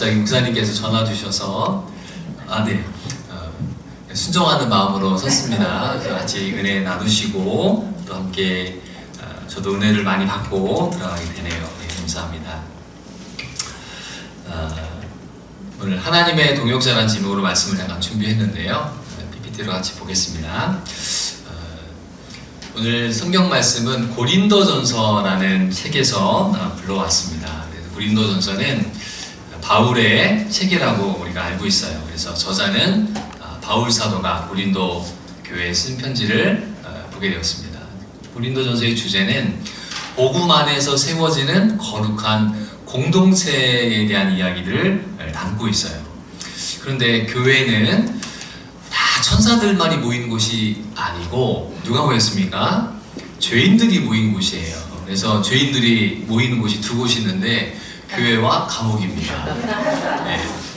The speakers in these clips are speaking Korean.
갑자기 목사님께서 전화 주셔서 순종하는 마음으로 섰습니다. 그래서 같이 은혜 나누시고 또 함께 저도 은혜를 많이 받고 들어가게 되네요. 네, 감사합니다. 오늘 하나님의 동역자라는 제목으로 말씀을 잠깐 준비했는데요. PPT로 같이 보겠습니다. 오늘 성경 말씀은 고린도전서라는 책에서 불러왔습니다. 고린도전서는 바울의 책이라고 우리가 알고 있어요. 그래서 저자는 바울 사도가 고린도 교회에 쓴 편지를 보게 되었습니다. 고린도전서의 주제는 복음 안에서 세워지는 거룩한 공동체에 대한 이야기를 담고 있어요. 그런데 교회는 다 천사들만이 모인 곳이 아니고 누가 모였습니까? 죄인들이 모인 곳이에요. 그래서 죄인들이 모이는 곳이 두 곳이 있는데 교회와 감옥입니다.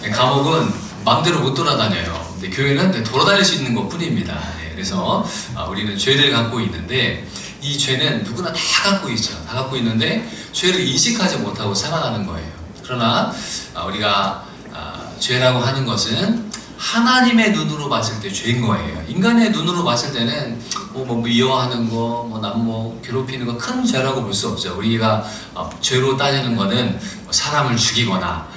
네, 감옥은 마음대로 못 돌아다녀요. 근데 교회는 돌아다닐 수 있는 것 뿐입니다. 네, 그래서 우리는 죄를 갖고 있는데 이 죄는 누구나 다 갖고 있죠. 다 갖고 있는데 죄를 인식하지 못하고 살아가는 거예요. 그러나 우리가 죄라고 하는 것은 하나님의 눈으로 봤을 때 죄인 거예요. 인간의 눈으로 봤을 때는 미워하는 거, 남 괴롭히는 거 큰 죄라고 볼 수 없죠. 우리가 죄로 따지는 거는 사람을 죽이거나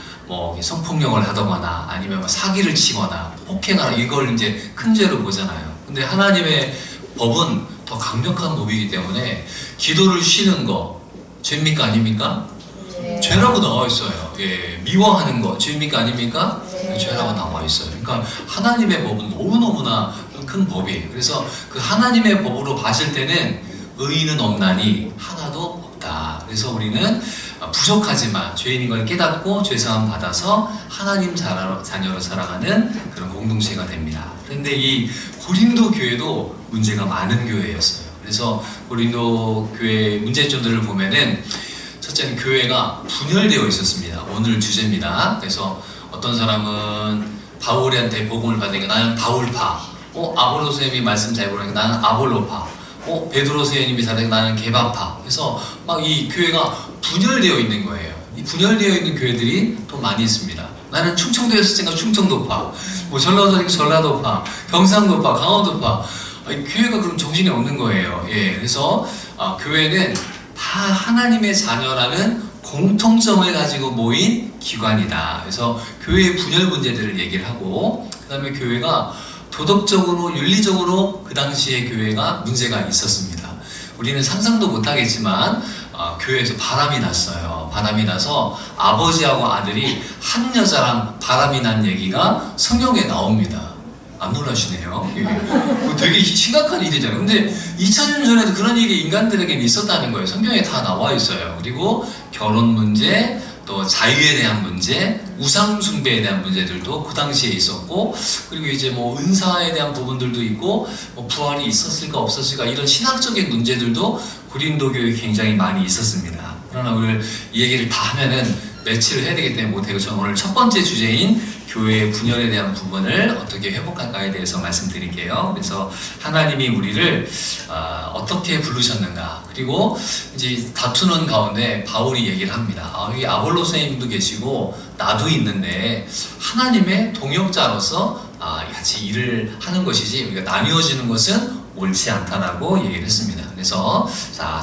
성폭력을 하거나 아니면 사기를 치거나 폭행하거나 이걸 이제 큰 죄로 보잖아요. 근데 하나님의 법은 더 강력한 법이기 때문에 기도를 쉬는 거 죄입니까 아닙니까? 네. 죄라고 나와 있어요. 예, 미워하는 거 죄입니까 아닙니까? 네. 죄라고 나와 있어요. 그러니까 하나님의 법은 너무너무나 큰 법이에요. 그래서 그 하나님의 법으로 봤을 때는 의인은 없나니 하나도 없다. 그래서 우리는 부족하지만 죄인인 걸 깨닫고 죄사함 받아서 하나님 자녀로 살아가는 그런 공동체가 됩니다. 그런데 이 고린도 교회도 문제가 많은 교회였어요. 그래서 고린도 교회의 문제점들을 보면은 첫째는 교회가 분열되어 있었습니다. 오늘 주제입니다. 그래서 어떤 사람은 바울한테 복음을 받으니까 나는 바울파, 아볼로 선생님이 말씀 잘 보니까 나는 아볼로파, 베드로 선생님이 잘하니까 나는 게바파. 그래서 막 이 교회가 분열되어 있는 거예요. 이 분열되어 있는 교회들이 또 많이 있습니다. 나는 충청도에 있으니까 충청도파, 전라도니까 전라도파, 경상도파, 강원도파. 교회가 그럼 정신이 없는 거예요. 예, 그래서 교회는 다 하나님의 자녀라는 공통점을 가지고 모인 기관이다. 그래서 교회의 분열 문제들을 얘기를 하고, 그 다음에 교회가 도덕적으로, 윤리적으로 그 당시에 교회가 문제가 있었습니다. 우리는 상상도 못하겠지만 교회에서 바람이 났어요. 바람이 나서 아버지하고 아들이 한 여자랑 바람이 난 얘기가 성경에 나옵니다. 안 놀라시네요. 예. 되게 심각한 일이잖아요. 근데 2000년 전에도 그런 일이 인간들에게 있었다는 거예요. 성경에 다 나와 있어요. 그리고 결혼 문제, 또 자유에 대한 문제, 우상 숭배에 대한 문제들도 그 당시에 있었고, 그리고 이제 은사에 대한 부분들도 있고, 부활이 있었을까 없었을까 이런 신학적인 문제들도 고린도 교회에 굉장히 많이 있었습니다. 그러나 오늘 이 얘기를 다 하면은 며칠을 해야 되기 때문에 못해요. 저는 오늘 첫 번째 주제인 교회의 분열에 대한 부분을 어떻게 회복할까에 대해서 말씀드릴게요. 그래서 하나님이 우리를 어떻게 부르셨는가, 그리고 이제 다투는 가운데 바울이 얘기를 합니다. 여기 아볼로 선생님도 계시고 나도 있는데 하나님의 동역자로서 같이 일을 하는 것이지 우리가 나뉘어지는 것은 옳지 않다라고 얘기를 했습니다. 그래서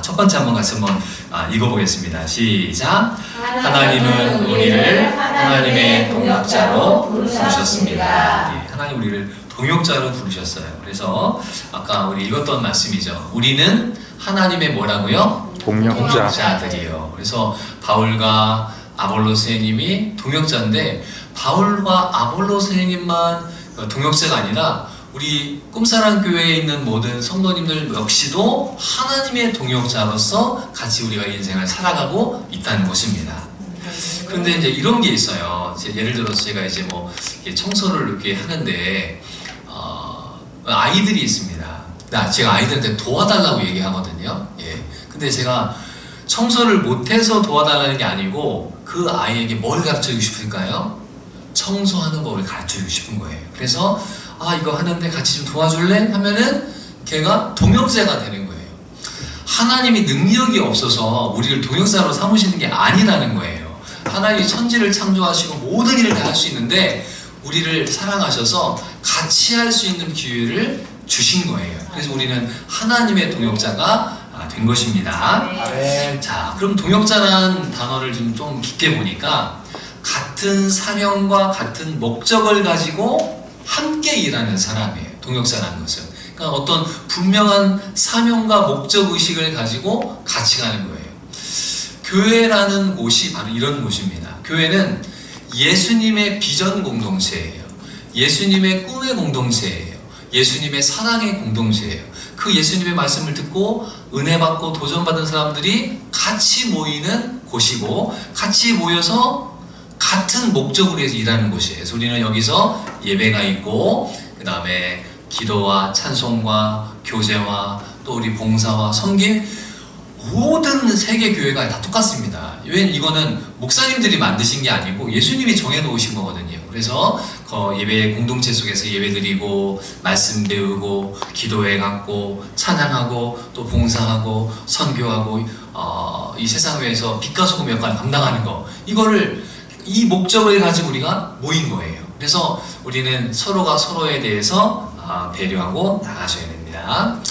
첫 번째 같이 한번 읽어보겠습니다. 시작. 하나님은 우리를 하나님의 동역자로 부르셨습니다. 네, 하나님 우리를 동역자로 부르셨어요. 그래서 아까 우리 읽었던 말씀이죠. 우리는 하나님의 뭐라고요? 동역자들이요. 그래서 바울과 아볼로 선생님이 동역자인데, 바울과 아볼로 선생님만 동역자가 아니라 우리 꿈사랑 교회에 있는 모든 성도님들 역시도 하나님의 동역자로서 같이 우리가 인생을 살아가고 있다는 것입니다. 그런데 이제 이런 게 있어요. 예를 들어서 제가 이제 청소를 이렇게 하는데 아이들이 있습니다. 제가 아이들한테 도와달라고 얘기하거든요. 예. 근데 제가 청소를 못해서 도와달라는 게 아니고 그 아이에게 뭘 가르쳐주고 싶을까요? 청소하는 법을 가르쳐주고 싶은 거예요. 그래서 이거 하는데 같이 좀 도와줄래? 하면은 걔가 동역자가 되는 거예요. 하나님이 능력이 없어서 우리를 동역자로 삼으시는 게 아니라는 거예요. 하나님이 천지를 창조하시고 모든 일을 다 할 수 있는데 우리를 사랑하셔서 같이 할 수 있는 기회를 주신 거예요. 그래서 우리는 하나님의 동역자가 된 것입니다. 자, 그럼 동역자라는 단어를 좀 깊게 보니까 같은 사명과 같은 목적을 가지고 함께 일하는 사람이에요. 동역자라는 것은. 그러니까 어떤 분명한 사명과 목적 의식을 가지고 같이 가는 거예요. 교회라는 곳이 바로 이런 곳입니다. 교회는 예수님의 비전 공동체예요. 예수님의 꿈의 공동체예요. 예수님의 사랑의 공동체예요. 그 예수님의 말씀을 듣고 은혜 받고 도전받은 사람들이 같이 모이는 곳이고 같이 모여서 같은 목적으로 해서 일하는 곳이에요. 그래서 우리는 여기서 예배가 있고 그 다음에 기도와 찬송과 교제와 또 우리 봉사와 섬김 모든 세계 교회가 다 똑같습니다. 왜냐면 이거는 목사님들이 만드신 게 아니고 예수님이 정해놓으신 거거든요. 그래서 예배 공동체 속에서 예배드리고 말씀 배우고 기도회 갖고 찬양하고 또 봉사하고 선교하고 이 세상 위에서 빛과 소금 역할을 감당하는 거, 이거를 이 목적을 가지고 우리가 모인 거예요. 그래서 우리는 서로가 서로에 대해서 배려하고 나가셔야 됩니다.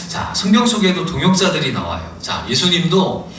자, 성경 속에도 동역자들이 나와요. 자, 예수님도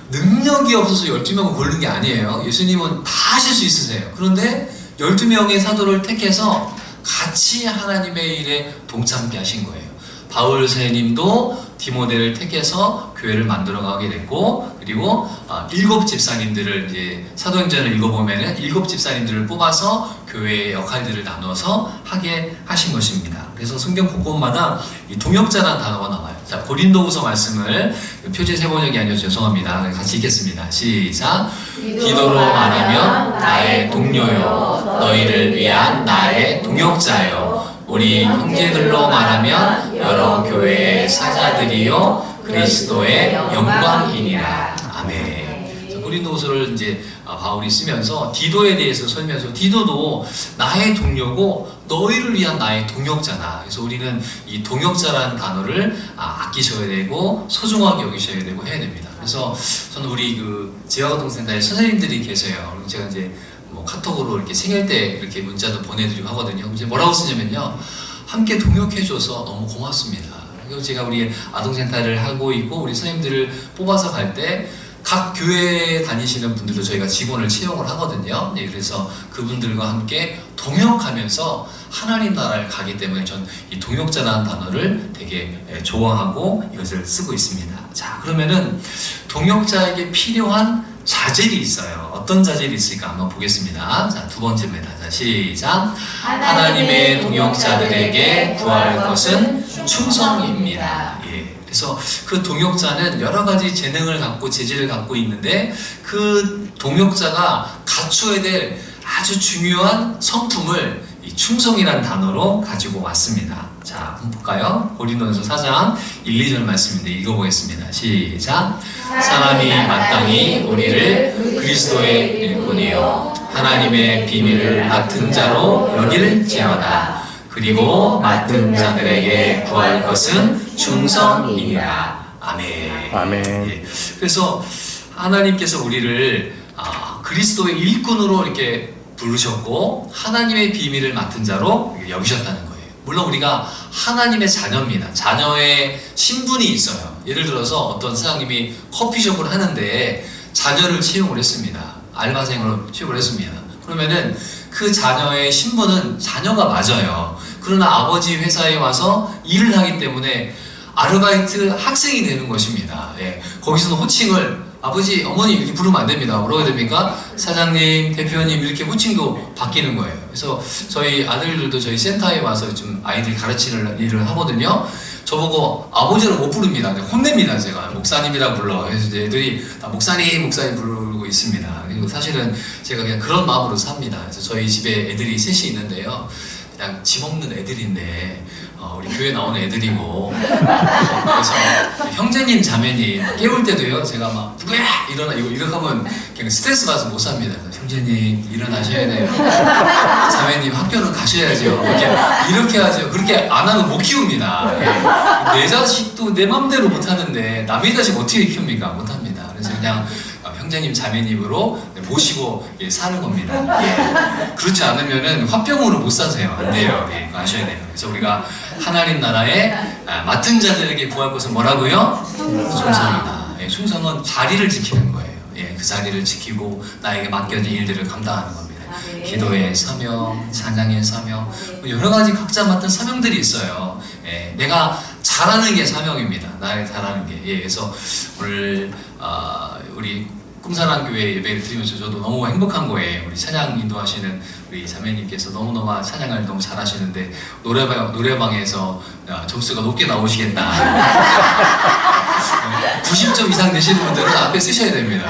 능력이 없어서 12명을 고른 게 아니에요. 예수님은 다 하실 수 있으세요. 그런데 12명의 사도를 택해서 같이 하나님의 일에 동참케 하신 거예요. 바울 선생님도 디모데를 택해서 교회를 만들어가게 됐고, 그리고 7 집사님들을 이제 사도행전을 읽어보면은 7 집사님들을 뽑아서 교회의 역할들을 나눠서 하게 하신 것입니다. 그래서 성경 곳곳마다 이 동역자라는 단어가 나와요. 자, 고린도후서 말씀을 표제 세번역이 아니어서 죄송합니다. 같이 읽겠습니다. 시작. 기도로 말하면 나의 동료요, 너희를 위한 나의 동역자요. 우리 형제들로 말하면 여러 교회의 사자들이요 그리스도의 영광이니라. 아멘. 고린도후서를 이제 바울이 쓰면서 디도에 대해서 설명해서 디도도 나의 동료고 너희를 위한 나의 동역자다. 그래서 우리는 이 동역자라는 단어를 아끼셔야 되고 소중하게 여기셔야 되고 해야 됩니다. 그래서 저는 우리 그 지하가동센터에 선생님들이 계세요. 제가 이제 카톡으로 이렇게 생일 때 이렇게 문자도 보내드리고 하거든요. 이제 뭐라고 쓰냐면요, 함께 동역해줘서 너무 고맙습니다. 그리고 제가 우리 아동센터를 하고 있고 우리 선생님들을 뽑아서 갈 때 각 교회에 다니시는 분들도 저희가 직원을 채용을 하거든요. 네, 그래서 그분들과 함께 동역하면서 하나님 나라를 가기 때문에 전 이 동역자라는 단어를 되게 좋아하고 이것을 쓰고 있습니다. 자, 그러면은 동역자에게 필요한 자질이 있어요. 어떤 자질이 있을까 한번 보겠습니다. 자, 2번째입니다. 자, 시작. 하나님의 동역자들에게 구할 것은 충성입니다. 예. 그래서 그 동역자는 여러 가지 재능을 갖고 재질을 갖고 있는데 그 동역자가 갖추어야 될 아주 중요한 성품을 이 충성이라는 단어로 가지고 왔습니다. 자, 한번 볼까요? 고린도전서 4장 1, 2절 말씀인데 읽어보겠습니다. 시작. 사람이 마땅히 우리를 그리스도의 일꾼이요 하나님의 비밀을 맡은 자로 여길지어다. 그리고 맡은 자들에게 구할 것은 충성이니라. 아멘. 아멘. 예. 그래서 하나님께서 우리를 그리스도의 일꾼으로 이렇게 부르셨고 하나님의 비밀을 맡은 자로 여기셨다는 거예요. 물론 우리가 하나님의 자녀입니다. 자녀의 신분이 있어요. 예를 들어서 어떤 사장님이 커피숍을 하는데 자녀를 채용을 했습니다. 알바생으로 채용을 했습니다. 그러면은 그 자녀의 신분은 자녀가 맞아요. 그러나 아버지 회사에 와서 일을 하기 때문에 아르바이트 학생이 되는 것입니다. 예. 거기서는 호칭을 아버지, 어머니 이렇게 부르면 안 됩니다. 뭐라고 해야 됩니까? 사장님, 대표님 이렇게 호칭도 바뀌는 거예요. 그래서 저희 아들들도 저희 센터에 와서 좀 아이들 가르치는 일을 하거든요. 저보고 아버지를 못 부릅니다. 혼냅니다. 제가 목사님이라 불러. 그래서 이제 애들이 다 목사님 부르고 있습니다. 그리고 사실은 제가 그냥 그런 마음으로 삽니다. 그래서 저희 집에 애들이 셋이 있는데요. 그냥 집 없는 애들인데 우리 교회 나오는 애들이고 그래서 형제님 자매님 깨울 때도요 제가 막 누구야 일어나 이렇게 하면 그냥 스트레스 받아서 못 삽니다. 형제님 일어나셔야 돼요. 자매님 학교는 가셔야죠. 이렇게 하죠. 그렇게 안 하면 못 키웁니다. 내 자식도 내 맘대로 못 하는데 남의 자식 어떻게 키웁니까? 못 합니다. 그래서 그냥 형제님 자매님으로 모시고 사는 겁니다. 예. 그렇지 않으면은 화병으로 못 사세요. 안 돼요. 예, 그거 아셔야 돼요. 그래서 우리가 하나님 나라에 맡은 자들에게 구할 것은 뭐라고요? 충성이다. 예, 충성은 자리를 지키는 거예요. 예, 그 자리를 지키고 나에게 맡겨진 일들을 감당하는 겁니다. 기도의 사명, 찬양의 사명, 여러 가지 각자 맡은 사명들이 있어요. 예, 내가 잘하는 게 사명입니다. 나의 잘하는 게. 예, 그래서 오늘 우리 꿈사랑교회 예배를 드리면서 저도 너무 행복한 거예요. 우리 찬양 인도하시는 우리 자매님께서 너무너무 찬양을 너무 잘하시는데 노래방에서 점수가 높게 나오시겠다. 90점 이상 되시는 분들은 앞에 쓰셔야 됩니다.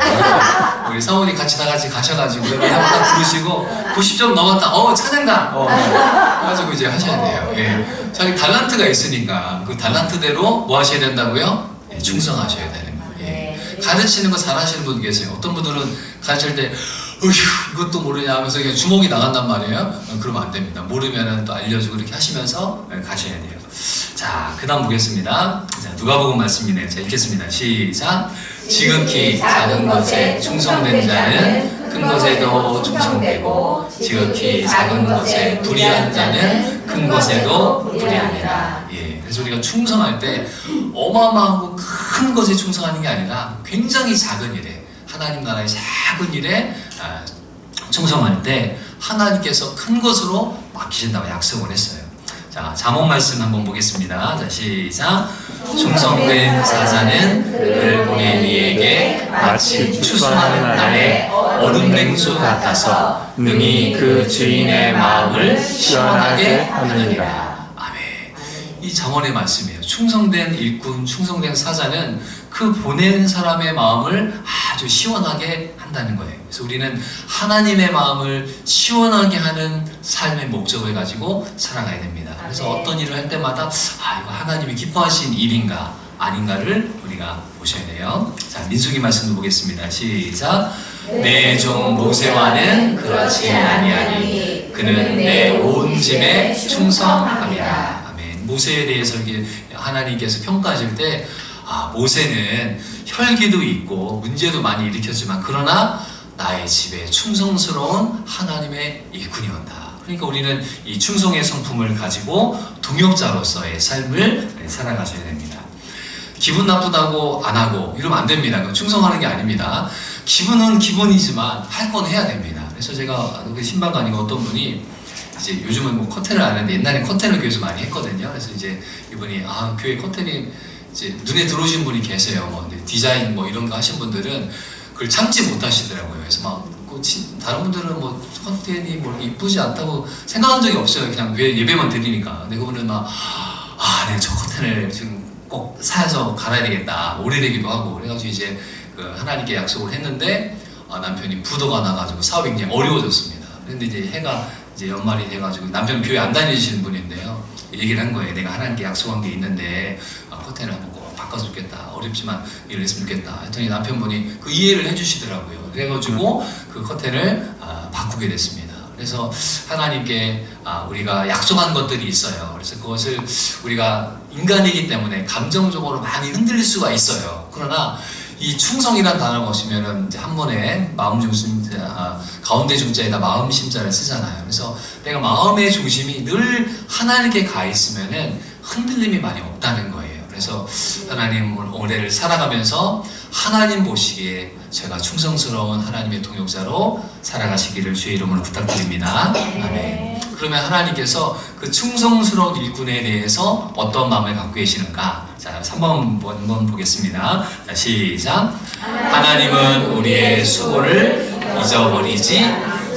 우리 사모님 다 같이 가셔가지고 딱 부르시고 90점 넘었다. 찬양다. 해가지고 이제 하셔야 돼요. 예. 자기 달란트가 있으니까 그 달란트대로 뭐 하셔야 된다고요? 예, 충성하셔야 되는 거예요. 예. 가르치는 거 잘하시는 분 계세요. 어떤 분들은 가르칠 때 이것도 모르냐 하면서 그냥 주먹이 나간단 말이에요. 그러면 안 됩니다. 모르면은 또 알려주고 이렇게 하시면서 가셔야 돼요. 자, 그 다음 보겠습니다. 자, 누가복음 말씀이네요. 자, 읽겠습니다. 시작. 지극히 작은 것에 충성된 자는 큰 것에도 충성되고 지극히 작은 것에 불의한 자는 큰 것에도 불의하니라. 예, 그래서 우리가 충성할 때 어마어마하고 큰 것에 충성하는 게 아니라 굉장히 작은 일에, 하나님 나라의 작은 일에 충성할 때 하나님께서 큰 것으로 맡기신다고 약속을 했어요. 자, 잠언 말씀 한번 보겠습니다. 자, 시작. 충성된 사자는 그를 보낸 이에게 마치 추수하는 날에 얼음 냉수 같아서 능히 그 주인의 마음을 시원하게 하느니라. 아멘. 이 잠언의 말씀이에요. 충성된 일꾼, 충성된 사자는 그 보낸 사람의 마음을 아주 시원하게 한다는 거예요. 그래서 우리는 하나님의 마음을 시원하게 하는 삶의 목적을 가지고 살아가야 됩니다. 그래서 어떤 일을 할 때마다 이거 하나님이 기뻐하신 일인가 아닌가를 우리가 보셔야 돼요. 자, 민수기 말씀도 보겠습니다. 시작. 내 종 모세와는 그렇지 아니하니 그는 내 온 짐에 충성함이라. 아멘. 모세에 대해서 하나님께서 평가하실 때 모세는 혈기도 있고 문제도 많이 일으켰지만 그러나 나의 집에 충성스러운 하나님의 일꾼이었다. 그러니까 우리는 이 충성의 성품을 가지고 동역자로서의 삶을 살아가셔야 됩니다. 기분 나쁘다고 안 하고 이러면 안 됩니다. 그건 충성하는 게 아닙니다. 기분은 기분이지만 할 건 해야 됩니다. 그래서 제가 신방관이가 어떤 분이 이제 요즘은 뭐 커튼을 안 하는데 옛날에 커튼을 교회에서 많이 했거든요. 그래서 이제 이분이 교회 커튼이 이제 눈에 들어오신 분이 계세요. 뭐 디자인 뭐 이런 거 하신 분들은 그걸 참지 못하시더라고요. 그래서 막 다른 분들은 뭐 커튼이 뭐 이쁘지 않다고 생각한 적이 없어요. 그냥 예배만 드리니까. 근데 그분은 막 내가 저 커튼을 지금 꼭 사서 갈아야 되겠다. 오래되기도 하고 그래가지고 이제 그 하나님께 약속을 했는데 남편이 부도가 나가지고 사업이 굉장히 어려워졌습니다. 그런데 이제 해가 이제 연말이 돼가지고 남편은 교회 안 다니시는 분인데요. 얘기를 한 거예요. 내가 하나님께 약속한 게 있는데 커튼을 한번 꼭 바꿔서 좋겠다. 어렵지만 일을 했으면 좋겠다. 했더니 남편분이 그 이해를 해주시더라고요. 그래가지고 그 커튼을 바꾸게 됐습니다. 그래서 하나님께 우리가 약속한 것들이 있어요. 그래서 그것을 우리가 인간이기 때문에 감정적으로 많이 흔들릴 수가 있어요. 그러나 이 충성이란 단어가 오시면은 한 번에 마음 중심자, 가운데 중자에다 마음 심자를 쓰잖아요. 그래서 내가 마음의 중심이 늘 하나님께 가 있으면은 흔들림이 많이 없다는 거예요. 그래서 하나님 올해를 살아가면서 하나님 보시기에 제가 충성스러운 하나님의 동역자로 살아가시기를 주의 이름으로 부탁드립니다. 아멘. 그러면 하나님께서 그 충성스러운 일꾼에 대해서 어떤 마음을 갖고 계시는가? 자, 3번 한번 보겠습니다. 자, 시작. 하나님은 우리의 수고를 잊어버리지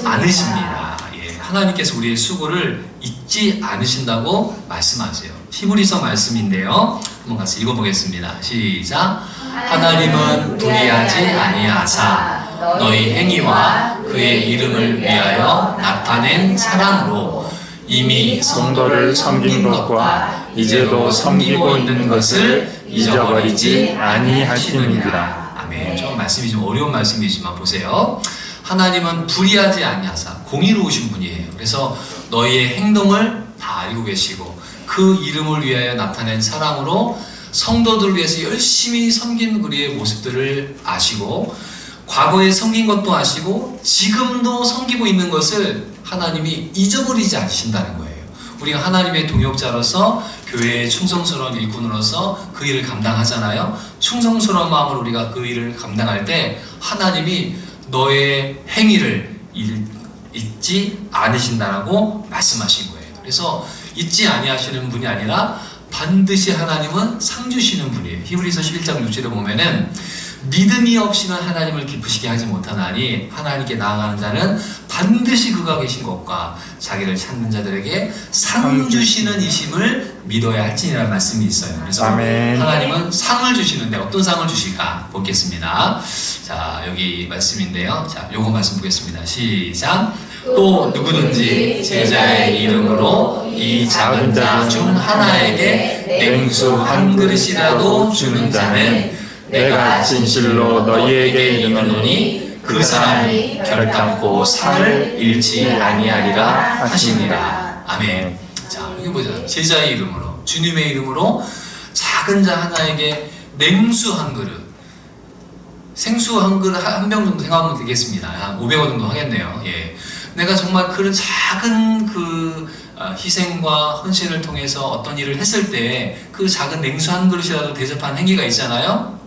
않으십니다. 예, 하나님께서 우리의 수고를 잊지 않으신다고 말씀하세요. 히브리서 말씀인데요. 한번 같이 읽어보겠습니다. 시작. 하나님은 불의하지 아니하사 너희 행위와 그의 이름을 위하여 나타낸 사랑으로 이미 성도를 섬긴 것과 이제도 섬기고 있는 것을 잊어버리지 아니하시느니라. 아멘. 좀 말씀이 좀 어려운 말씀이지만 보세요. 하나님은 불의하지 아니하사 공의로우신 분이에요. 그래서 너희의 행동을 다 알고 계시고 그 이름을 위하여 나타낸 사랑으로 성도들을 위해서 열심히 섬긴 우리의 모습들을 아시고 과거에 섬긴 것도 아시고 지금도 섬기고 있는 것을 하나님이 잊어버리지 않으신다는 거예요. 우리가 하나님의 동역자로서 교회의 충성스러운 일꾼으로서 그 일을 감당하잖아요. 충성스러운 마음으로 우리가 그 일을 감당할 때 하나님이 너의 행위를 잊지 않으신다라고 말씀하신 거예요. 그래서 잊지 아니하시는 분이 아니라 반드시 하나님은 상 주시는 분이에요. 히브리서 11장 6절에 보면은 믿음이 없이는 하나님을 기쁘시게 하지 못하나니 하나님께 나아가는 자는 반드시 그가 계신 것과 자기를 찾는 자들에게 상 주시는 이심을 믿어야 할지니라는 말씀이 있어요. 그래서 아멘. 하나님은 상을 주시는데 어떤 상을 주실까 보겠습니다. 자, 여기 말씀인데요. 자, 요거 말씀 보겠습니다. 시작. 또 누구든지 제자의 이름으로 이 작은 자 중 하나에게 냉수 한 그릇이라도 주는 자는 내가 진실로 너희에게 이르노니 그 사람이 결단코 상을 잃지 아니하리라 하시니라. 아멘. 자, 여기 보자. 제자의 이름으로, 주님의 이름으로 작은 자 하나에게 냉수 한 그릇, 생수 한 그릇 한 병 정도 생각하면 되겠습니다. 한 500원 정도 하겠네요. 예. 내가 정말 그런 작은 희생과 헌신을 통해서 어떤 일을 했을 때 그 작은 냉수 한 그릇이라도 대접한 행위가 있잖아요.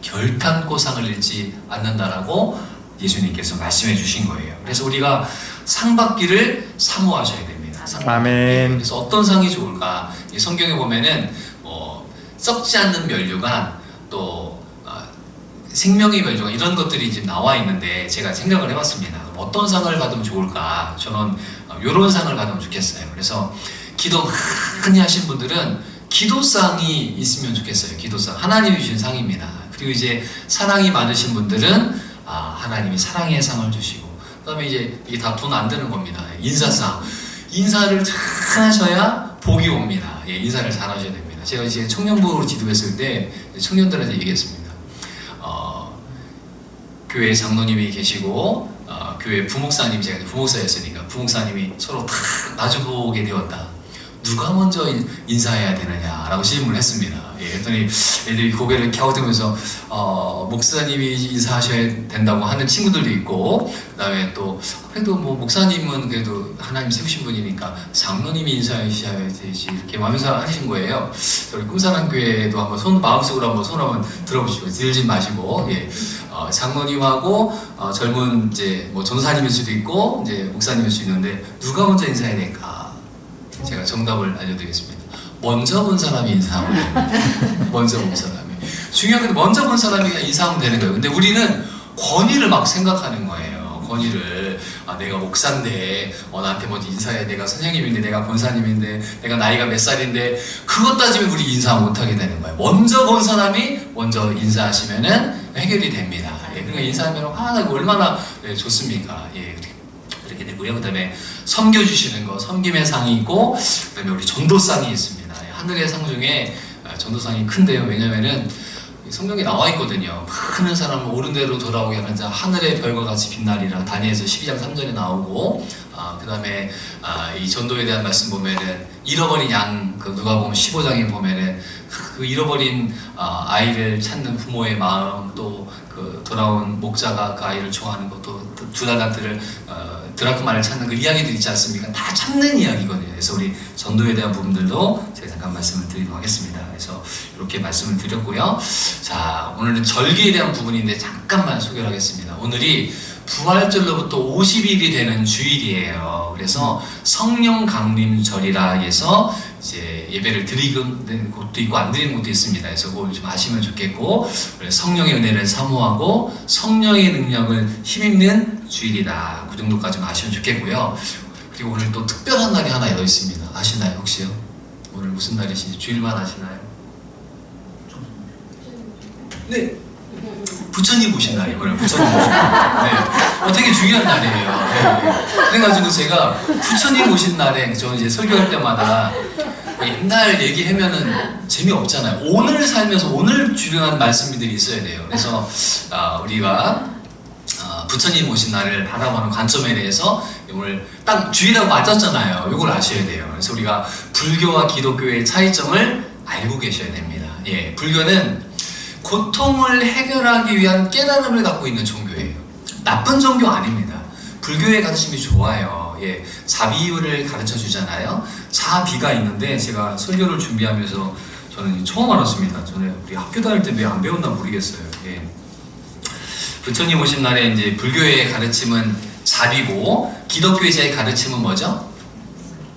결탄코 상을 잃지 않는다라고 예수님께서 말씀해 주신 거예요. 그래서 우리가 상 받기를 사모하셔야 됩니다. 아멘. 그래서 어떤 상이 좋을까? 이 성경에 보면은 썩지 않는 면류관, 또 생명의 면류관, 이런 것들이 지금 나와 있는데 제가 생각을 해봤습니다. 어떤 상을 받으면 좋을까? 저는 이런 상을 받으면 좋겠어요. 그래서 기도 많이 하신 분들은 기도상이 있으면 좋겠어요. 기도상, 하나님이 주신 상입니다. 그리고 이제 사랑이 많으신 분들은 하나님이 사랑의 상을 주시고, 그 다음에 이제 이게 다 돈 안 드는 겁니다. 인사상, 인사를 잘 하셔야 복이 옵니다. 예, 인사를 잘 하셔야 됩니다. 제가 이제 청년부로 지도했을 때 청년들한테 얘기했습니다. 교회 장로님이 계시고 교회 부목사님, 제가 부목사였으니까 부목사님이 서로 다 마주보게 되었다. 누가 먼저 인사해야 되느냐라고 질문을 했습니다. 예, 했더니 애들이 고개를 갸우뚱하면서 목사님이 인사하셔야 된다고 하는 친구들도 있고, 그 다음에 또 그래도 뭐 목사님은 그래도 하나님 세우신 분이니까 장로님이 인사하셔야 되지, 이렇게 하면서 하신 거예요. 우리 꿈사랑교회도 한번 마음속으로 한번 손 한번 들어보시고, 들지 마시고, 예, 장로님하고 젊은 이제 뭐 전사님일 수도 있고 이제 목사님일 수 있는데 누가 먼저 인사해야 될까? 제가 정답을 알려드리겠습니다. 먼저 본 사람이 인사하면 됩니다. 먼저 본 사람이. 중요한 건 먼저 본 사람이 인사하면 되는 거예요. 근데 우리는 권위를 막 생각하는 거예요. 권위를. 내가 목사인데 나한테 먼저 인사해. 내가 선생님인데, 내가 권사님인데, 내가 나이가 몇 살인데, 그것 따지면 우리 인사 못하게 되는 거예요. 먼저 본 사람이 먼저 인사하시면은 해결이 됩니다. 예, 그러니까 인사하면 화나고 얼마나 좋습니까? 예, 이렇게 되고요. 그 다음에 섬겨주시는 거, 섬김의 상이 있고, 그 다음에 우리 전도상이 있습니다. 하늘의 상 중에 전도상이 큰데요. 왜냐면은 성경에 나와 있거든요. 많은 사람을 옳은 대로 돌아오게 하는 자, 하늘의 별과 같이 빛나리라. 다니엘서 12장 3절에 나오고, 그 다음에 이 전도에 대한 말씀 보면은 잃어버린 양, 누가복음 15장에 보면은 그 잃어버린 아이를 찾는 부모의 마음, 또 돌아온 목자가 그 아이를 좋아하는 것도, 두 달란트를 드라크마를 찾는 그 이야기들 있지 않습니까? 다 찾는 이야기거든요. 그래서 우리 전도에 대한 부분들도 제가 잠깐 말씀을 드리도록 하겠습니다. 그래서 이렇게 말씀을 드렸고요. 자, 오늘은 절기에 대한 부분인데 잠깐만 소개를 하겠습니다. 오늘이 부활절로부터 50일이 되는 주일이에요. 그래서 성령 강림절이라 해서 이제 예배를 드리는 곳도 있고 안 드리는 곳도 있습니다. 그래서 그걸 좀 아시면 좋겠고, 성령의 은혜를 사모하고 성령의 능력을 힘입는 주일이다. 그 정도까지만 아시면 좋겠고요. 그리고 오늘 또 특별한 날이 하나 더 있습니다. 아시나요, 혹시요? 오늘 무슨 날이신지 주일만 아시나요? 네. 부처님 오신 날이에요. 오늘 부처님 오신 날. 네. 되게 중요한 날이에요. 네. 그래가지고 제가 부처님 오신 날에 저 이제 설교할 때마다 옛날 얘기하면은 재미없잖아요. 오늘 살면서 오늘 중요한 말씀들이 있어야 돼요. 그래서 우리가 부처님 오신 날을 바라보는 관점에 대해서 오늘 딱 주일하고 맞았잖아요. 이걸 아셔야 돼요. 그래서 우리가 불교와 기독교의 차이점을 알고 계셔야 됩니다. 예, 불교는 고통을 해결하기 위한 깨달음을 갖고 있는 종교예요. 나쁜 종교 아닙니다. 불교의 가르침이 좋아요. 예, 자비를 가르쳐 주잖아요. 자비가 있는데 제가 설교를 준비하면서 저는 처음 알았습니다. 저는 우리 학교 다닐 때 왜 안 배웠나 모르겠어요. 예. 부처님 오신 날에 이제 불교의 가르침은 자비고 기독교의 가르침은 뭐죠?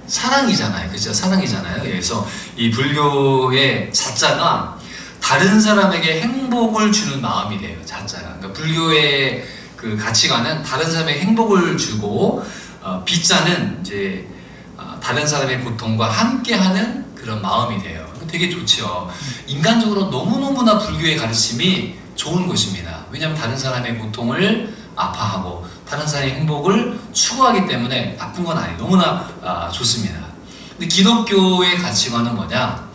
사랑이잖아요. 그죠? 사랑이잖아요. 그래서 이 불교의 자자가 다른 사람에게 행복을 주는 마음이래요. 자자가. 그러니까 불교의 그 가치관은 다른 사람에게 행복을 주고 빗자는 이제 다른 사람의 고통과 함께하는 그런 마음이 돼요. 되게 좋죠. 인간적으로 너무너무나 불교의 가르침이 좋은 것입니다. 왜냐하면 다른 사람의 고통을 아파하고 다른 사람의 행복을 추구하기 때문에 나쁜 건 아니에요. 너무나 좋습니다. 근데 기독교의 가치관은 뭐냐?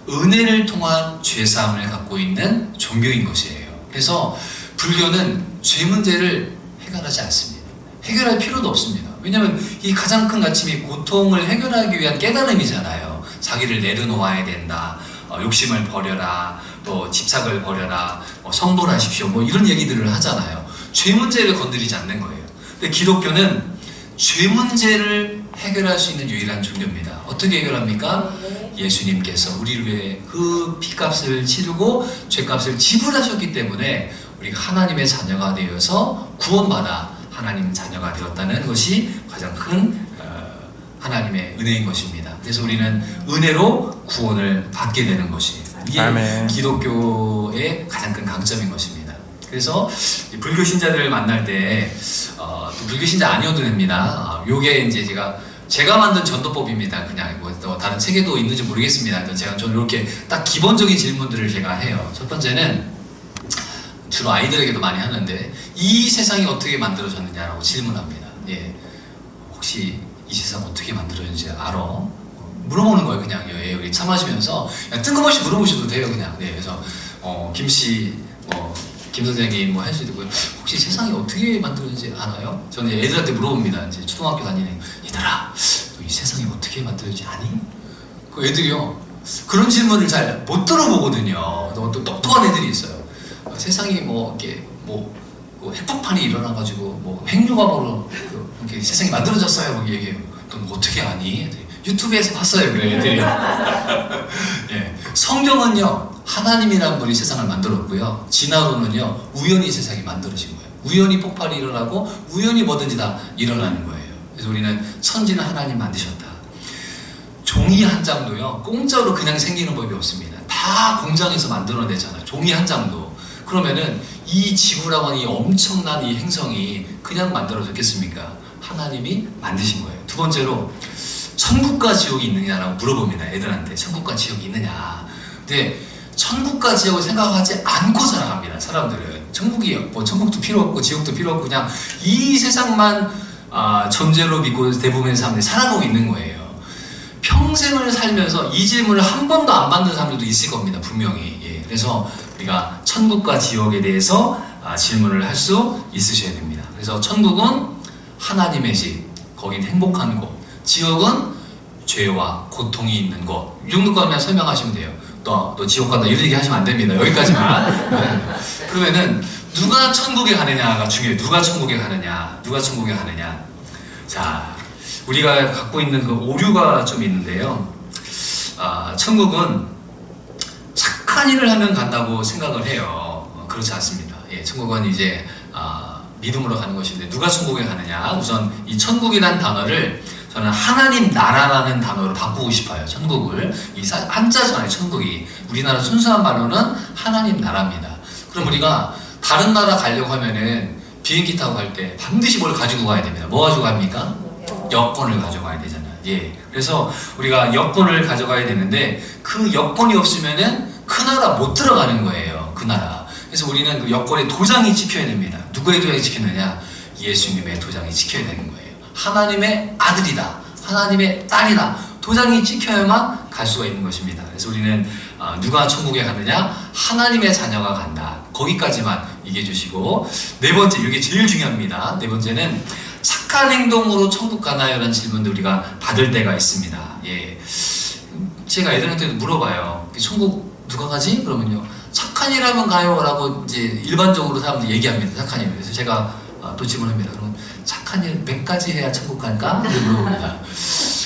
은혜를 통한 죄사함을 갖고 있는 종교인 것이에요. 그래서 불교는 죄 문제를 해결하지 않습니다. 해결할 필요도 없습니다. 왜냐하면 이 가장 큰 가치이 고통을 해결하기 위한 깨달음이잖아요. 자기를 내려놓아야 된다. 욕심을 버려라. 또 집착을 버려라. 성불하십시오. 뭐 이런 얘기들을 하잖아요. 죄 문제를 건드리지 않는 거예요. 근데 기독교는 죄 문제를 해결할 수 있는 유일한 종교입니다. 어떻게 해결합니까? 예수님께서 우리를 위해 그 피값을 치르고 죄값을 지불하셨기 때문에 우리가 하나님의 자녀가 되어서 구원받아 하나님 자녀가 되었다는 것이 가장 큰 하나님의 은혜인 것입니다. 그래서 우리는 은혜로 구원을 받게 되는 것이에요. 이게 아멘. 기독교의 가장 큰 강점인 것입니다. 그래서 불교 신자들을 만날 때 불교 신자 아니어도 됩니다. 요게 이제 제가 만든 전도법입니다. 그냥 뭐 다른 책에도 있는지 모르겠습니다. 저는 이렇게 딱 기본적인 질문들을 제가 해요. 첫 번째는 주로 아이들에게도 많이 하는데 이 세상이 어떻게 만들어졌느냐라고 질문합니다. 예, 혹시 이 세상 어떻게 만들어졌는지 알아? 물어보는 거예요. 그냥 예, 우리 차 마시면서 뜬금없이 물어보셔도 돼요. 그냥 네, 그래서 김씨 김 선생님 뭐 할 수도 있고요. 혹시 세상이 어떻게 만들어졌는지 알아요? 저는 애들한테 물어봅니다. 이제 초등학교 다니는 얘들아, 너 이 세상이 어떻게 만들어졌는지 아니? 그 애들이요. 그런 질문을 잘 못 들어보거든요. 또 똑똑한 애들이 있어요. 세상이 뭐 이렇게 핵폭탄이 일어나가지고 뭐 핵융합으로 이렇게 세상이 만들어졌어요. 뭐 얘기해요. 너 어떻게 아니? 유튜브에서 봤어요. 그래 애들이. 예. 성경은요 하나님이라는 분이 세상을 만들었고요. 진화론은요 우연히 세상이 만들어진 거예요. 우연히 폭발이 일어나고 우연히 뭐든지 다 일어나는 거예요. 그래서 우리는 천지는 하나님 만드셨다. 종이 한 장도요 공짜로 그냥 생기는 법이 없습니다. 다 공장에서 만들어내잖아요. 종이 한 장도. 그러면은 이 지구라고 하는 이 엄청난 이 행성이 그냥 만들어졌겠습니까? 하나님이 만드신 거예요. 두 번째로 천국과 지옥이 있느냐라고 물어봅니다. 애들한테 천국과 지옥이 있느냐. 근데 천국과 지옥을 생각하지 않고 살아갑니다. 사람들은 천국이요. 뭐 천국도 필요 없고 지옥도 필요 없고 그냥 이 세상만 존재로 믿고 대부분의 사람들이 살아가고 있는 거예요. 평생을 살면서 이 질문을 한 번도 안 받는 사람들도 있을 겁니다. 분명히. 예. 그래서 우리가 천국과 지옥에 대해서 질문을 할 수 있으셔야 됩니다. 그래서 천국은 하나님의 집, 거긴 행복한 곳. 지옥은 죄와 고통이 있는 곳. 이 정도까지만 설명하시면 돼요. 너 지옥 간다 이런 얘기 하시면 안 됩니다. 여기까지만. 그러면은 누가 천국에 가느냐가 중요해요. 누가 천국에 가느냐. 누가 천국에 가느냐. 자, 우리가 갖고 있는 그 오류가 좀 있는데요. 천국은 착한 일을 하면 간다고 생각을 해요. 그렇지 않습니다. 예, 천국은 이제 믿음으로 가는 것인데 누가 천국에 가느냐. 우선 이 천국이라는 단어를 저는 하나님 나라라는 단어로 바꾸고 싶어요. 천국을. 이 한자잖아요. 천국이. 우리나라 순수한 말로는 하나님 나라입니다. 그럼 우리가 다른 나라 가려고 하면은 비행기 타고 갈 때 반드시 뭘 가지고 가야 됩니다. 뭐 가지고 갑니까? 여권을 가져가야 되잖아요. 예. 그래서 우리가 여권을 가져가야 되는데 그 여권이 없으면은 그 나라 못 들어가는 거예요. 그 나라. 그래서 우리는 그 여권에 도장이 찍혀야 됩니다. 누구의 도장이 찍혔느냐? 예수님의 도장이 찍혀야 되는 거예요. 하나님의 아들이다. 하나님의 딸이다. 도장이 찍혀야만 갈 수가 있는 것입니다. 그래서 우리는 누가 천국에 가느냐? 하나님의 자녀가 간다. 거기까지만 얘기해 주시고, 네 번째, 이게 제일 중요합니다. 네 번째는 착한 행동으로 천국 가나요? 라는 질문도 우리가 받을 때가 있습니다. 예. 제가 애들한테도 물어봐요. 천국 누가 가지? 그러면요. 착한 착한 일 하면 가요 라고 이제 일반적으로 사람들이 얘기합니다. 착한 일. 그래서 제가 또 질문합니다. 그럼 착한 일 몇 가지 해야 천국 갈까? 이렇게 물어봅니다.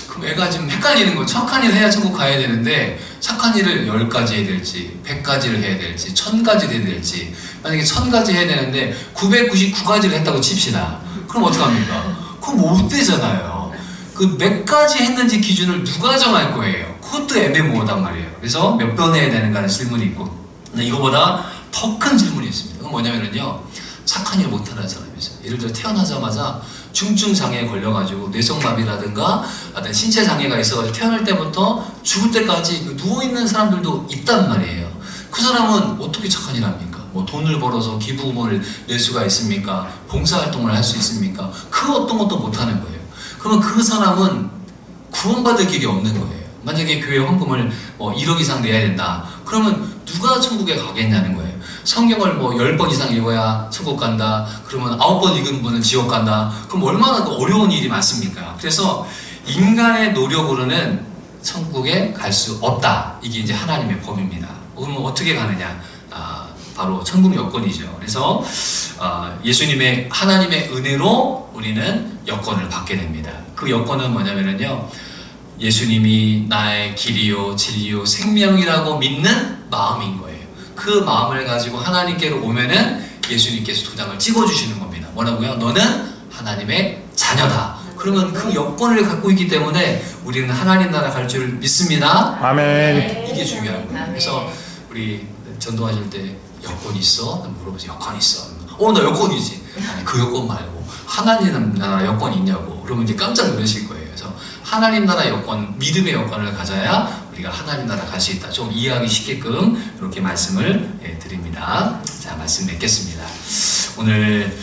그럼 애가 지금 헷갈리는 거. 착한 일 해야 천국 가야 되는데 착한 일을 10가지 해야 될지 100가지를 해야 될지 1000가지를 해야 될지, 만약에 1000가지 해야 되는데 999가지를 했다고 칩시다. 그럼 어떡합니까? 그럼 못 되잖아요. 그 몇 가지 했는지 기준을 누가 정할 거예요? 그것도 애매모호하단 말이에요. 그래서 몇 번 해야 되는가 하는 질문이 있고, 근데 이거보다 더 큰 질문이 있습니다. 그건 뭐냐면요, 착한 일 못하는 사람이 있어요. 예를 들어 태어나자마자 중증 장애에 걸려가지고 뇌성마비라든가 어떤 신체 장애가 있어가지고 태어날 때부터 죽을 때까지 누워있는 사람들도 있단 말이에요. 그 사람은 어떻게 착한 일 합니까? 뭐 돈을 벌어서 기부금을 낼 수가 있습니까? 봉사활동을 할 수 있습니까? 그 어떤 것도 못하는 거예요. 그러면 그 사람은 구원받을 길이 없는 거예요. 만약에 교회 헌금을 1억 이상 내야 된다. 그러면 누가 천국에 가겠냐는 거예요. 성경을 10번 이상 읽어야 천국 간다. 그러면 9번 읽은 분은 지옥 간다. 그럼 얼마나 어려운 일이 많습니까? 그래서 인간의 노력으로는 천국에 갈 수 없다. 이게 이제 하나님의 법입니다. 그러면 어떻게 가느냐? 바로 천국 여건이죠. 그래서 예수님의 하나님의 은혜로 우리는 여건을 받게 됩니다. 그 여건은 뭐냐면요, 예수님이 나의 길이요 진리요 생명이라고 믿는 마음인 거예요. 그 마음을 가지고 하나님께로 오면은 예수님께서 도장을 찍어주시는 겁니다. 뭐라고요? 너는 하나님의 자녀다. 그러면 그 여건을 갖고 있기 때문에 우리는 하나님 나라 갈 줄 믿습니다. 아멘. 이게 중요한 거예요. 그래서 우리 전도하실 때 여건 있어? 물어보세요. 여건 있어? 나 여건이지. 아니, 그 여건 말고 하나님 나라 여건이 있냐고. 그러면 이제 깜짝 놀라실 거예요. 그래서 하나님 나라 여건, 믿음의 여건을 가져야 우리가 하나님 나라 갈 수 있다. 좀 이해하기 쉽게끔 이렇게 말씀을 드립니다. 자, 말씀 맺겠습니다. 오늘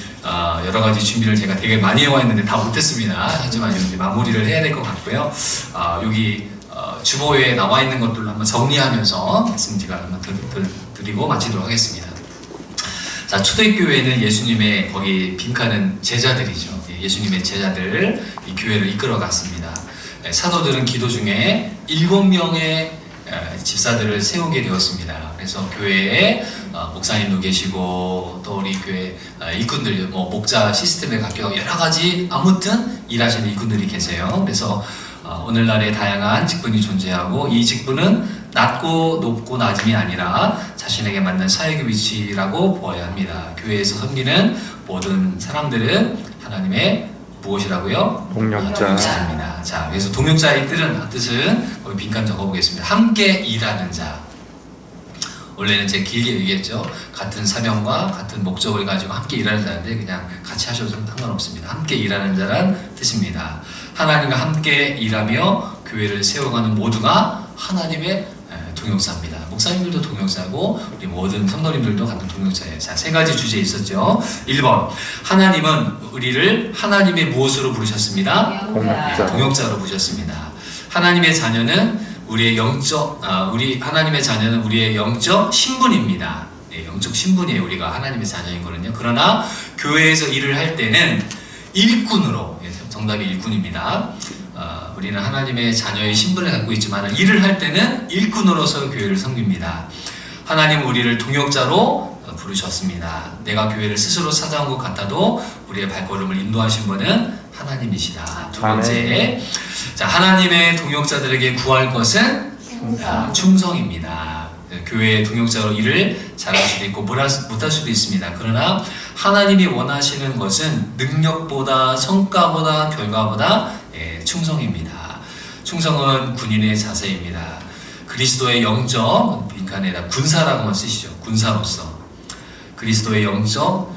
여러 가지 준비를 제가 되게 많이 해왔는데 다 못했습니다. 하지만 이제 마무리를 해야 될 것 같고요. 여기 주보에 나와 있는 것들로 한번 정리하면서 말씀 제가 한번 드리고 마치도록 하겠습니다. 자, 초대교회는 예수님의 거기 빈칸은 제자들이죠. 예수님의 제자들, 이 교회를 이끌어 갔습니다. 사도들은 기도 중에 7명의 집사들을 세우게 되었습니다. 그래서 교회에 목사님도 계시고 또 우리 교회 일꾼들, 목자 시스템에 갖춰 여러 가지 아무튼 일하시는 일꾼들이 계세요. 그래서 오늘날의 다양한 직분이 존재하고, 이 직분은 낮고 높고 낮음이 아니라 자신에게 맞는 사역의 위치라고 보아야 합니다. 교회에서 섬기는 모든 사람들은 하나님의 무엇이라고요? 동역자입니다. 자, 그래서 동역자의 뜻은 거기 빈칸 적어보겠습니다. 함께 일하는 자. 원래는 제가 길게 얘기했죠. 같은 사명과 같은 목적을 가지고 함께 일하는 자인데 그냥 같이 하셔도 상관없습니다. 함께 일하는 자란 뜻입니다. 하나님과 함께 일하며 교회를 세워가는 모두가 하나님의 동역자입니다. 목사님들도 동역자고 우리 모든 성도님들도 같은 동역자예요. 자, 3가지 주제 있었죠. 1번, 하나님은 우리를 하나님의 무엇으로 부르셨습니다? 동역자로 부르셨습니다. 하나님의 자녀는 하나님의 자녀는 우리의 영적 신분입니다. 네, 영적 신분이에요. 우리가 하나님의 자녀인 거는요. 그러나 교회에서 일을 할 때는 일꾼으로, 정답이 일꾼입니다. 우리는 하나님의 자녀의 신분을 갖고 있지만 일을 할 때는 일꾼으로서 교회를 섬깁니다. 하나님은 우리를 동역자로 부르셨습니다. 내가 교회를 스스로 찾아온 것 같아도 우리의 발걸음을 인도하신 분은 하나님이시다. 2번째, 자, 하나님의 동역자들에게 구할 것은 충성입니다. 교회의 동역자로 일을 잘할 수도 있고 못할 수도 있습니다. 그러나 하나님이 원하시는 것은 능력보다 성과보다 결과보다 충성입니다. 충성은 군인의 자세입니다. 그리스도의 영적, 빈칸에다 군사라고만 쓰시죠. 군사로서, 그리스도의 영적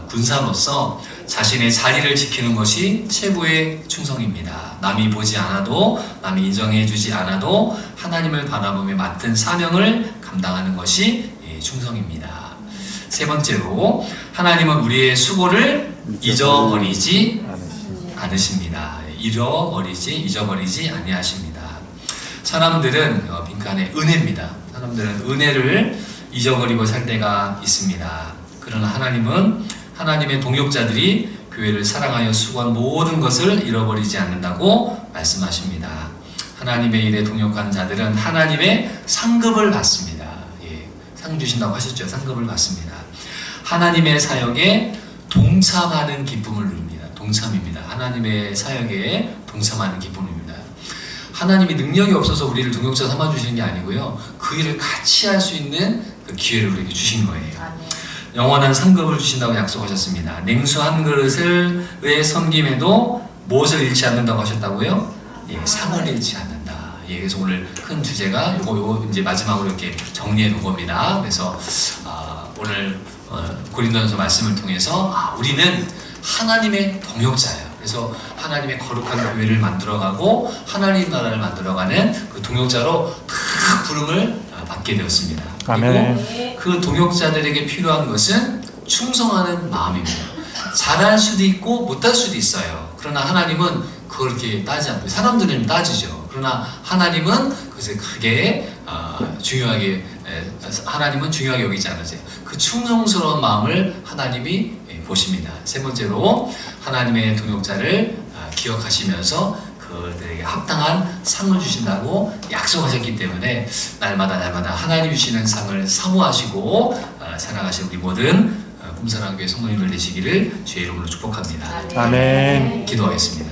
군사로서 자신의 자리를 지키는 것이 최고의 충성입니다. 남이 보지 않아도, 남이 인정해 주지 않아도 하나님을 바라보며 맡은 사명을 감당하는 것이 충성입니다. 3번째로, 하나님은 우리의 수고를 잊어버리지 않으십니다. 잊어버리지 아니하십니다. 사람들은 빈칸에 은혜입니다. 사람들은 은혜를 잊어버리고 살 때가 있습니다. 그러나 하나님은 하나님의 동역자들이 교회를 사랑하여 수고한 모든 것을 잃어버리지 않는다고 말씀하십니다. 하나님의 일에 동역한 자들은 하나님의 상급을 받습니다. 상 주신다고 하셨죠. 상급을 받습니다. 하나님의 사역에 동참하는 기쁨을 누립니다. 동참입니다. 하나님의 사역에 동참하는 기쁨입니다. 하나님이 능력이 없어서 우리를 동역자 삼아주시는 게 아니고요. 그 일을 같이 할 수 있는 그 기회를 우리에게 주신 거예요. 영원한 상급을 주신다고 약속하셨습니다. 냉수 한 그릇을 왜 섬김에도 무엇을 잃지 않는다고 하셨다고요? 예, 상을 잃지 않는다. 예, 그래서 오늘 큰 주제가 요거 이제 마지막으로 이렇게 정리해 놓은 겁니다. 그래서 오늘 고린도전서 말씀을 통해서 우리는 하나님의 동역자예요. 그래서 하나님의 거룩한 교회를 만들어가고 하나님 나라를 만들어가는 그 동역자로 다 부름을 받게 되었습니다. 아멘. 그리고 그 동역자들에게 필요한 것은 충성하는 마음입니다. 잘할 수도 있고 못할 수도 있어요. 그러나 하나님은 그걸 이렇게 따지지 않고, 사람들은 따지죠. 그러나 하나님은 그것을 크게 중요하게, 하나님은 중요하게 여기지 않으세요. 그 충성스러운 마음을 하나님이 보십니다. 세 번째로 하나님의 동역자를 기억하시면서 그들에게 합당한 상을 주신다고 약속하셨기 때문에 날마다 하나님 주시는 상을 사모하시고 살아가신 우리 모든 꿈사랑교회 성도님들 되시기를 주의 이름으로 축복합니다. 아멘. 기도하겠습니다.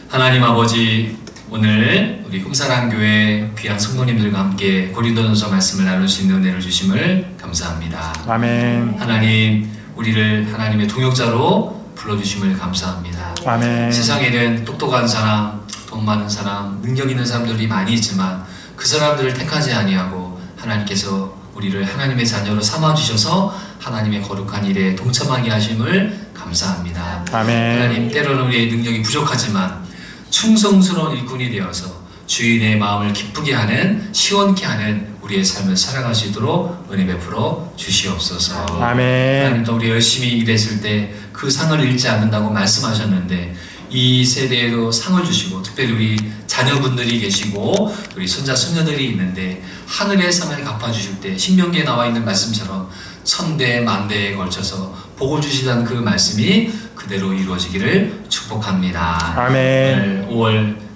하나님 아버지, 오늘 우리 꿈사랑교회 귀한 성도님들과 함께 고린도전서 말씀을 나눌 수 있는 은혜를 주심을 감사합니다. 아멘. 하나님, 우리를 하나님의 동역자로 불러주심을 감사합니다. 아멘. 세상에는 똑똑한 사람, 돈 많은 사람, 능력 있는 사람들이 많이 있지만 그 사람들을 택하지 아니하고 하나님께서 우리를 하나님의 자녀로 삼아주셔서 하나님의 거룩한 일에 동참하게 하심을 감사합니다. 아멘. 하나님, 때로는 우리의 능력이 부족하지만 충성스러운 일꾼이 되어서 주인의 마음을 기쁘게 하는, 시원케 하는 우리의 삶을 살아갈 수 있도록 은혜 베풀어 주시옵소서. 아멘. 하나님도 우리 열심히 일했을 때 그 상을 잃지 않는다고 말씀하셨는데 이 세대에도 상을 주시고, 특별히 우리 자녀분들이 계시고 우리 손자 손녀들이 있는데 하늘의 상을 갚아주실 때 신명기에 나와 있는 말씀처럼 천대 만대에 걸쳐서 복을 주시던 그 말씀이 그대로 이루어지기를 축복합니다. 아멘. 오늘 5월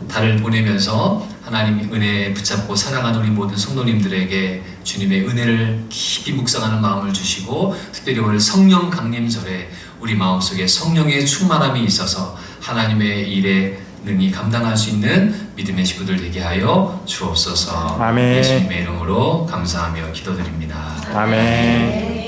달을 보내면서 하나님 은혜에 붙잡고 사랑하는 우리 모든 성도님들에게 주님의 은혜를 깊이 묵상하는 마음을 주시고, 특별히 오늘 성령 강림절에 우리 마음속에 성령의 충만함이 있어서 하나님의 일에 능히 감당할 수 있는 믿음의 식구들 되게 하여 주옵소서. 아멘. 예수님의 이름으로 감사하며 기도드립니다. 아멘.